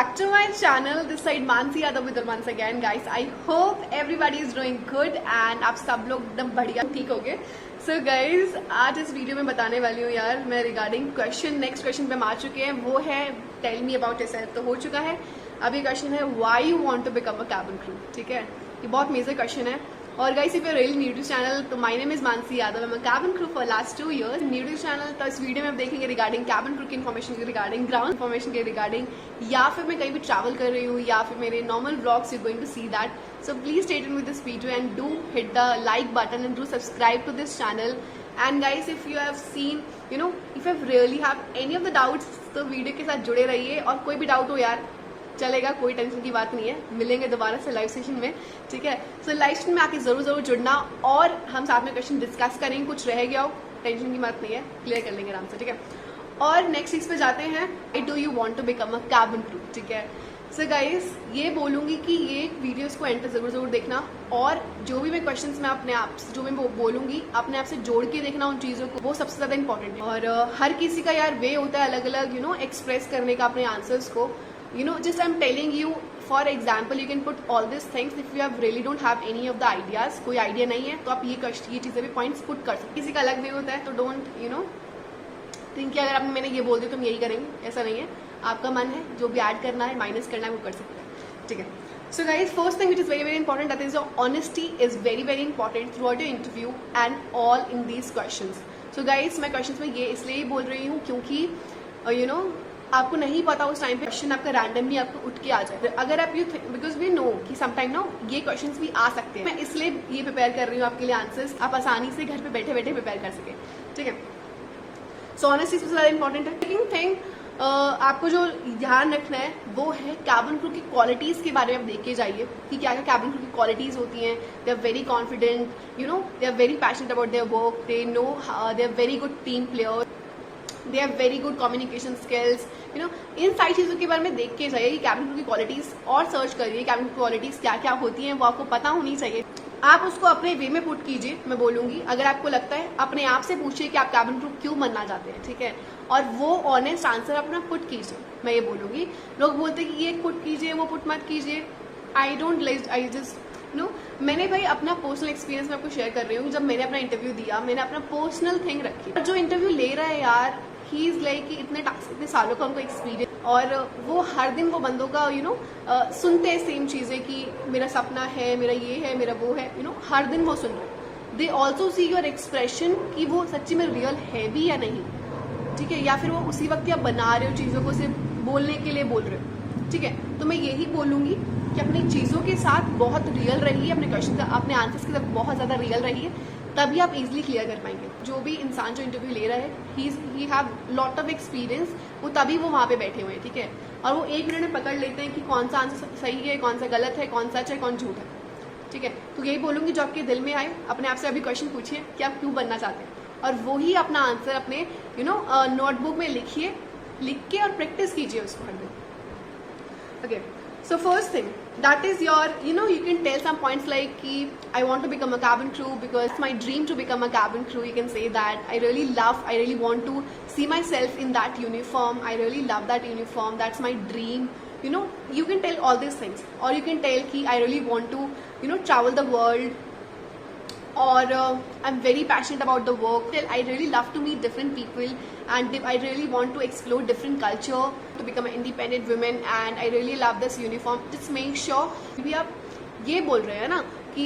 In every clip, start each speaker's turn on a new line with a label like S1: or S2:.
S1: back to my channel. This side Mansi Yadav with once again guys. I hope everybody is doing good and आप सब लोग एकदम बढ़िया ठीक हो गए. So guys, आज इस वीडियो में बताने वाली हूँ यार मैं रिगार्डिंग क्वेश्चन. नेक्स्ट क्वेश्चन पे हम आ चुके हैं, वो है टेल मी अबाउट योरसेल्फ. तो हो चुका है. अभी क्वेश्चन है why you want to become a cabin crew. ठीक है, ये बहुत मेजर क्वेश्चन है. और guys if you are really new to channel, तो my name is Mansi Yadav. I am a cabin crew for last 2 years. New to channel, तो इस video में आप देखेंगे रिगार्डिंग कैबिन क्रू की इन्फॉर्मेशन के रिगार्डिंग, ग्राउंड इन्फॉर्मेशन के रिगार्डिंग, या फिर मैं कहीं भी ट्रैवल कर रही हूँ या फिर मेरे normal vlogs you going to see that. So please stay tuned with this video and do hit the like button and do subscribe to this channel. And guys, if you have seen, you know, if you really have any of the doubts, तो video के साथ जुड़े रहिए. और कोई भी doubt हो यार चलेगा, कोई टेंशन की बात नहीं है. मिलेंगे दोबारा से लाइव सेशन में. ठीक है, सो लाइव सेशन में आके जरूर जुड़ना और हम साथ में क्वेश्चन डिस्कस करेंगे. कुछ रह गया हो टेंशन की बात नहीं है, क्लियर कर लेंगे आराम से. ठीक है, और नेक्स्ट चीज पे जाते हैं. Why do you want to become a cabin crew. ठीक है, सो गाइज ये बोलूंगी कि ये वीडियोस को एंड तक जरूर देखना. और जो भी मैं क्वेश्चंस में अपने आप से जो मैं बोलूंगी अपने आप से जोड़ के देखना उन चीज़ों को, वो सबसे ज़्यादा इंपॉर्टेंट है. और हर किसी का यार वे होता है अलग अलग, यू नो, एक्सप्रेस करने का अपने आंसर्स को. You know, just I am telling you for example, you can put all this things if you have really don't have any of the ideas. कोई आइडिया नहीं है तो आप ये चीज़ें भी पॉइंट्स पुट कर सकते. किसी का अलग वे होता है, तो डोंट यू नो थिंक कि अगर आपने मैंने ये बोल दिया तो हम यही करेंगे. ऐसा नहीं है, आपका मन है जो भी ऐड करना है माइनस करना है वो कर सकते हैं. ठीक है, so guys first thing which is very important, that is your honesty is very important through out your interview and all in these questions. So guys मैं क्वेश्चंस में ये इसलिए ही बोल रही हूँ क्योंकि यू नो आपको नहीं पता उस टाइम पे क्वेश्चन आपका रैंडमली आपको उठ के आ जाए. अगर आप यू बिकॉज वी नो कि समटाइम नो ये क्वेश्चंस भी आ सकते हैं. मैं इसलिए ये प्रिपेयर कर रही हूँ आपके लिए आंसर्स, आप आसानी से घर पे बैठे बैठे प्रिपेयर कर सके. ठीक है, सो ऑनेस्टी सबसे ज़्यादा इंपॉर्टेंट है. सेकंड थिंग आपको जो ध्यान रखना है वो है कैबिन क्रू की क्वालिटीज़ के बारे में आप देख के जाइए कि क्या क्या कैबिन क्रू की क्वालिटीज़ होती हैं. They are very confident, you know, they are very passionate about their work, they know, they are very good team player, they have very good communication skills. You know, इन सारी चीज़ों के बारे में देख के जाइए कि कैबिन क्रू की क्वालिटीज़, और सर्च करिए कैबिन क्रू क्वालिटीज़ क्या क्या होती हैं, वो आपको पता होनी चाहिए. आप उसको अपने वे में पुट कीजिए. मैं बोलूंगी अगर आपको लगता है अपने आप से पूछिए कि आप कैबिन क्रू क्यों बनना चाहते हैं. ठीक है, और वो ऑनेस्ट आंसर अपना पुट कीजिए. मैं ये बोलूंगी, लोग बोलते हैं कि ये पुट कीजिए वो पुट मत कीजिए. I don't like, I just know, मैंने भाई अपना पर्सनल एक्सपीरियंस मैं आपको शेयर कर रही हूँ. जब मैंने अपना इंटरव्यू दिया, मैंने अपना पर्सनल थिंग रखी. जो इंटरव्यू ले रहा है यार, ही इज लाइक कि इतने सालों का उनको एक्सपीरियंस, और वो हर दिन वो बंदों का यू नो सुनते हैं सेम चीज़ें कि मेरा सपना है, मेरा ये है, मेरा वो है. यू नो, हर दिन वो सुन रहे हैं. They also see your expression कि वो सच्ची में रियल है भी या नहीं. ठीक है, या फिर वो उसी वक्त आप बना रहे हो चीज़ों को सिर्फ बोलने के लिए बोल रहे हो. ठीक है, तो मैं यही बोलूँगी कि अपनी चीज़ों के साथ बहुत रियल रहिए, अपने क्वेश्चन का, अपने आंसर्स के साथ बहुत ज़्यादा रियल रहिए, तभी आप इजीली क्लियर कर पाएंगे. जो भी इंसान जो इंटरव्यू ले रहा है, he have lot of experience, वो तभी वो वहाँ पे बैठे हुए हैं. ठीक है, और वो 1 मिनट में पकड़ लेते हैं कि कौन सा आंसर सही है, कौन सा गलत है, कौन सच है, कौन झूठ है. ठीक है, तो यही बोलूँगी जो आपके दिल में आए अपने आप से अभी क्वेश्चन पूछिए कि आप क्यों बनना चाहते हैं, और वही अपना आंसर अपने यू नो नोटबुक में लिखिए, लिख के और प्रैक्टिस कीजिए उसको हर दिन. Okay, so first thing, that is your, you know, you can tell some points like ki I want to become a cabin crew because it's my dream to become a cabin crew. You can say that I really want to see myself in that uniform. I really love that uniform. That's my dream. You know, you can tell all these things, or you can tell ki I really want to, you know, travel the world, or I'm very passionate about the work. I really love to meet different people and I really want to explore different culture to become an independent woman and I really love this uniform. Just make sure भी आप ये बोल रहे हैं ना कि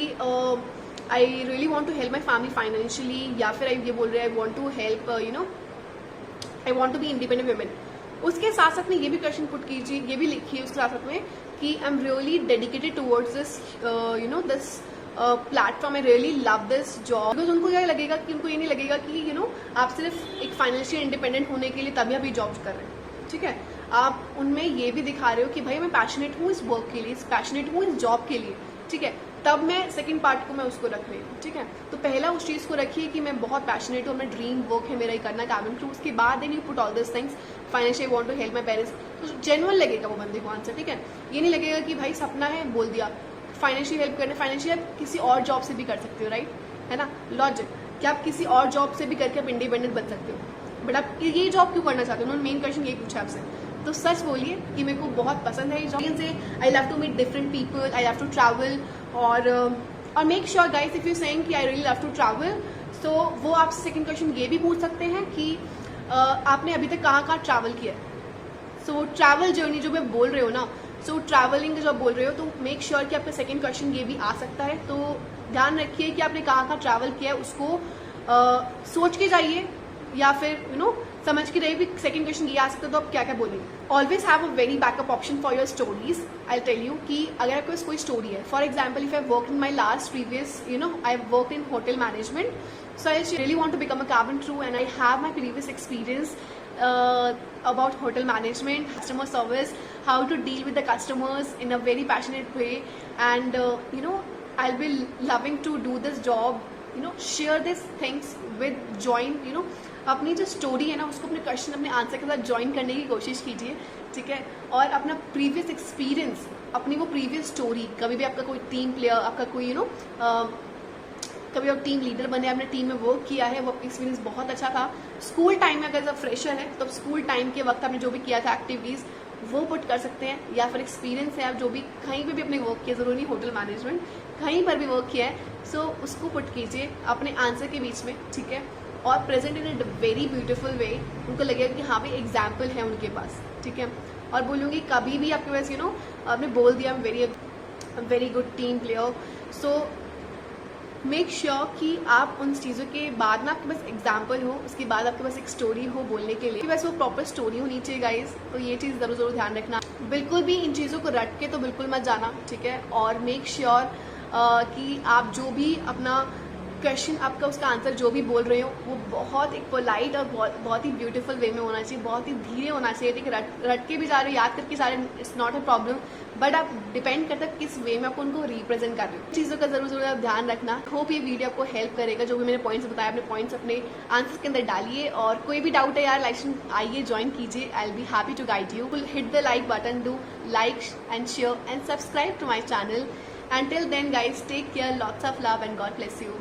S1: I really want to help my family financially, या फिर ये बोल रहे हैं I want to help you know, I want to be independent women. उसके साथ साथ में ये भी क्वेश्चन पुट कीजिए, ये भी लिखिए उसके साथ साथ में कि I'm really dedicated towards this you know this platform. I really love this job. Because उनको क्या लगेगा कि उनको ये नहीं लगेगा कि यू नो आप सिर्फ एक फाइनेंशियल इंडिपेंडेंट होने के लिए तभी आप ये जॉब कर रहे हैं. ठीक है, आप उनमें ये भी दिखा रहे हो कि भाई मैं पैशनेट हूँ इस वर्क के लिए, पैशनेट हूँ इस जॉब के लिए. ठीक है, तब मैं सेकंड पार्ट को मैं उसको रख रही हूँ. ठीक है, तो पहला उस चीज़ को रखिए कि मैं बहुत पैशनेट हूँ, मैं ड्रीम वर्क है मेरा ये करना कैबिन क्रू. उसके बाद then you put all this things, financially want to help my parents. तो जेन्युइन लगेगा वो बंदे को आंसर. ठीक है, ये नहीं लगेगा कि भाई सपना है बोल दिया. फाइनेंशियल हेल्प करने, फाइनेंशियल आप किसी और जॉब से भी कर सकते हो, राइट है ना, लॉजिक कि आप किसी और जॉब से भी करके आप इंडिपेंडेंट बन सकते हो. बट आप ये जॉब क्यों करना चाहते हो, उन्होंने मेन क्वेश्चन यही पूछा आपसे तो सच बोलिए कि मेरे को बहुत पसंद है ये जॉब से। I love to meet different people, I love to travel, और make sure guys if you saying कि I really love to travel, so वो आप सेकंड क्वेश्चन ये भी पूछ सकते हैं कि आपने अभी तक कहाँ कहाँ ट्रैवल किया है। सो ट्रैवल जर्नी जो मैं बोल रहे हो ना, सो ट्रैवलिंग जब बोल रहे हो तो मेक श्योर कि आपका सेकंड क्वेश्चन ये भी आ सकता है। तो ध्यान रखिए कि आपने कहाँ कहाँ ट्रैवल किया है, उसको सोच के जाइए या फिर समझ के रहिए भी सेकंड क्वेश्चन ये आ सकता है तो आप क्या क्या बोलेंगे। Always have a very backup option for your stories. I tell you कि अगर आपके पास कोई स्टोरी है, for example if I work in my last previous I work in hotel management, so I really want to become a cabin crew and I have my previous experience about hotel management, customer service, how to deal with the customers in a very passionate way, and I'll be loving to do this job, share these things with join, अपनी जो story है ना उसको अपने question अपने answer के साथ join करने की कोशिश कीजिए, ठीक है। और अपना प्रीवियस एक्सपीरियंस, अपनी वो प्रीवियस स्टोरी, कभी भी आपका कोई टीम प्लेयर, आपका कोई कभी आप टीम लीडर बने, आपने टीम में वर्क किया है, वो एक्सपीरियंस बहुत अच्छा था। स्कूल टाइम में अगर फ्रेशर है तो स्कूल टाइम के वक्त आपने जो भी किया था एक्टिविटीज़ वो पुट कर सकते हैं, या फिर एक्सपीरियंस है आप जो भी कहीं पे भी अपने वर्क किया, ज़रूरी नहीं होटल मैनेजमेंट, कहीं पर भी वर्क किया है, सो उसको पुट कीजिए अपने आंसर के बीच में, ठीक है। और present in a very beautiful way, उनको लगेगा कि हाँ भाई एग्जाम्पल है उनके पास, ठीक है। और बोलूँगी कभी भी आपके पास आपने बोल दिया very good team player, so make sure कि आप उन चीज़ों के बाद में आपके पास एग्जाम्पल हो, उसके बाद आपके पास एक स्टोरी हो बोलने के लिए, बस वो प्रॉपर स्टोरी होनी चाहिए गाइस। तो ये चीज़ ज़रूर ध्यान रखना, बिल्कुल भी इन चीज़ों को रट के तो बिल्कुल मत जाना, ठीक है। और मेक श्योर कि आप जो भी अपना क्वेश्चन, आपका उसका आंसर जो भी बोल रहे हो वो बहुत एक पोलाइट और बहुत ही ब्यूटीफुल वे में होना चाहिए, बहुत ही धीरे होना चाहिए, ठीक है। रट के भी जा रहे हो, याद करके जा रहे, it's not a problem, but आप डिपेंड करता है किस वे में आप उनको रिप्रेजेंट कर रहे हो। चीज़ों का जरूर आप ध्यान रखना। होप ये वीडियो आपको हेल्प करेगा, जो भी मैंने पॉइंट्स बताया अपने पॉइंट्स अपने आंसर्स के अंदर डालिए, और कोई भी डाउट है यार लाइक आइए ज्वाइन कीजिए, I will be happy to guide you. Hit the like button, do like and share and subscribe to my channel. Until then guys, take care, lots of love and God bless you.